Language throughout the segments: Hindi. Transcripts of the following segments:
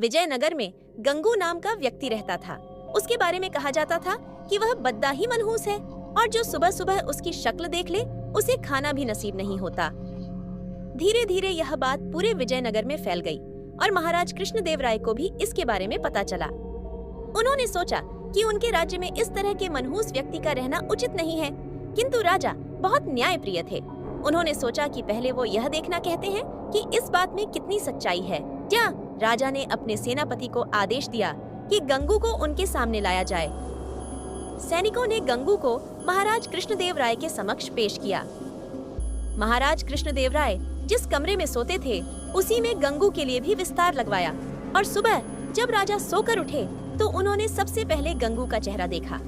विजयनगर में गंगू नाम का व्यक्ति रहता था। उसके बारे में कहा जाता था कि वह बद्दा ही मनहूस है और जो सुबह सुबह उसकी शक्ल देख ले उसे खाना भी नसीब नहीं होता। धीरे धीरे यह बात पूरे विजयनगर में फैल गई और महाराज कृष्णदेवराय को भी इसके बारे में पता चला। उन्होंने सोचा कि उनके राज्य में इस तरह के मनहूस व्यक्ति का रहना उचित नहीं है, किंतु राजा बहुत न्यायप्रिय थे। उन्होंने सोचा कि पहले वो यह देखना कहते हैं कि इस बात में कितनी सच्चाई है। क्या राजा ने अपने सेनापति को आदेश दिया कि गंगू को उनके सामने लाया जाए। सैनिकों ने गंगू को महाराज कृष्णदेवराय के समक्ष पेश किया। महाराज कृष्णदेवराय जिस कमरे में सोते थे उसी में गंगू के लिए भी विस्तार लगवाया और सुबह जब राजा सोकर उठे तो उन्होंने सबसे पहले गंगू का चेहरा देखा।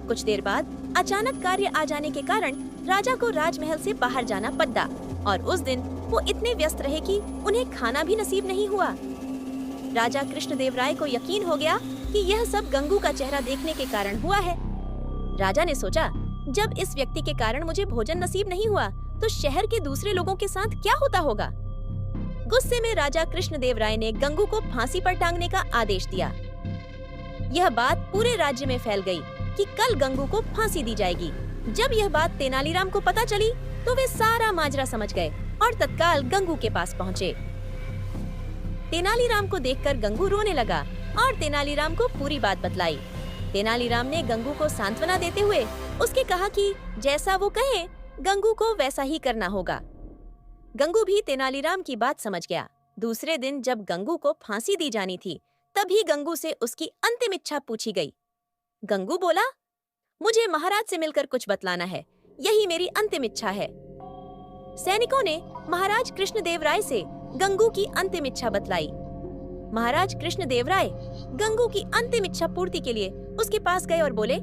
कुछ देर बाद अचानक कार्य आ जाने के कारण राजा को राजमहल से बाहर जाना पड़ा और उस दिन वो इतने व्यस्त रहे कि उन्हें खाना भी नसीब नहीं हुआ। राजा कृष्णदेवराय को यकीन हो गया कि यह सब गंगू का चेहरा देखने के कारण हुआ है। राजा ने सोचा, जब इस व्यक्ति के कारण मुझे भोजन नसीब नहीं हुआ तो शहर के दूसरे लोगों के साथ क्या होता होगा। गुस्से में राजा कृष्णदेवराय ने गंगू को फांसी पर टांगने का आदेश दिया। यह बात पूरे राज्य में फैल गई कि कल गंगू को फांसी दी जाएगी। जब यह बात तेनालीराम को पता चली तो वे सारा माजरा समझ गए और तत्काल गंगू के पास पहुँचे। तेनालीराम को देखकर गंगू रोने लगा और तेनालीराम को पूरी बात बतलाई। तेनालीराम ने गंगू को सांत्वना देते हुए उसके कहा कि जैसा वो कहे गंगू को वैसा ही करना होगा। गंगू भी तेनालीराम की बात समझ गया। दूसरे दिन जब गंगू को फांसी दी जानी थी तभी गंगू से उसकी अंतिम इच्छा पूछी गई। गंगू बोला, मुझे महाराज से मिलकर कुछ बतलाना है, यही मेरी अंतिम इच्छा है। सैनिकों ने महाराज कृष्णदेवराय से गंगू की अंतिम इच्छा बतलाई। महाराज कृष्णदेवराय गंगू की अंतिम इच्छा पूर्ति के लिए उसके पास गए और बोले,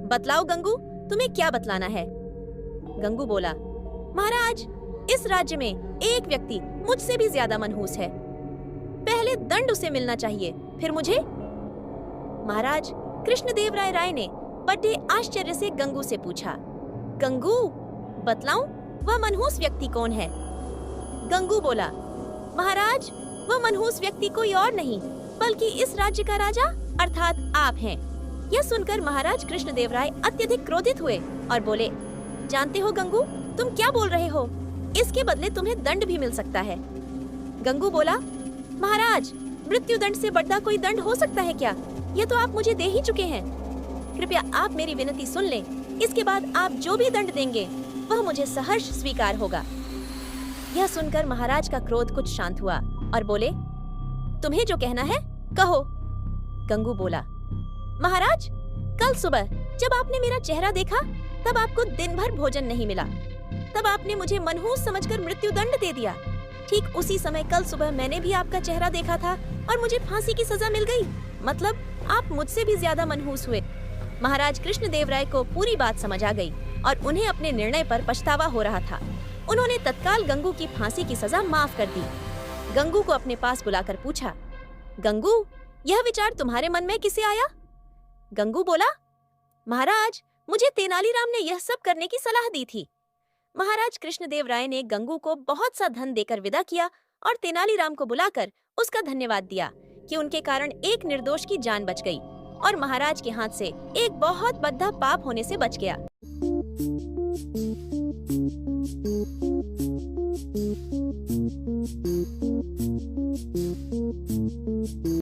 बतलाओ गंगू, तुम्हें क्या बतलाना है। गंगू बोला, महाराज, इस राज्य में एक व्यक्ति मुझसे भी ज्यादा मनहूस है। पहले दंड उसे मिलना चाहिए, फिर मुझे। महाराज कृष्णदेवराय राय ने बड़े आश्चर्य से गंगू से पूछा, गंगू, बतलाऊं वह मनहूस व्यक्ति कौन है। गंगू बोला, महाराज, वह मनहूस व्यक्ति कोई और नहीं बल्कि इस राज्य का राजा अर्थात आप हैं। यह सुनकर महाराज कृष्णदेवराय अत्यधिक क्रोधित हुए और बोले, जानते हो गंगू, तुम क्या बोल रहे हो, इसके बदले तुम्हें दंड भी मिल सकता है। गंगू बोला, महाराज, मृत्यु दंड से बड़ा कोई दंड हो सकता है क्या? यह तो आप मुझे दे ही चुके हैं। कृपया आप मेरी विनती सुन लें, इसके बाद आप जो भी दंड देंगे वह मुझे सहर्ष स्वीकार होगा। यह सुनकर महाराज का क्रोध कुछ शांत हुआ और बोले, तुम्हें जो कहना है कहो। गंगू बोला, महाराज, कल सुबह जब आपने मेरा चेहरा देखा तब आपको दिन भर भोजन नहीं मिला। तब आपने मुझे मनहूस समझकर मृत्यु दंड दे दिया। ठीक उसी समय कल सुबह मैंने भी आपका चेहरा देखा था और मुझे फांसी की सजा मिल गई। मतलब आप मुझसे भी ज्यादा मनहूस हुए। महाराज कृष्णदेवराय को पूरी बात समझ आ गई और उन्हें अपने निर्णय पर पछतावा हो रहा था। उन्होंने तत्काल गंगू की फांसी की सजा माफ कर दी। गंगू को अपने पास बुलाकर पूछा, गंगू, यह विचार तुम्हारे मन में किसे आया? गंगू बोला, महाराज, मुझे तेनालीराम ने यह सब करने की सलाह दी थी। महाराज कृष्णदेवराय ने गंगू को बहुत सा धन देकर विदा किया और तेनालीराम को बुलाकर उसका धन्यवाद दिया कि उनके कारण एक निर्दोष की जान बच गई और महाराज के हाथ से एक बहुत बड़ा पाप होने से बच गया।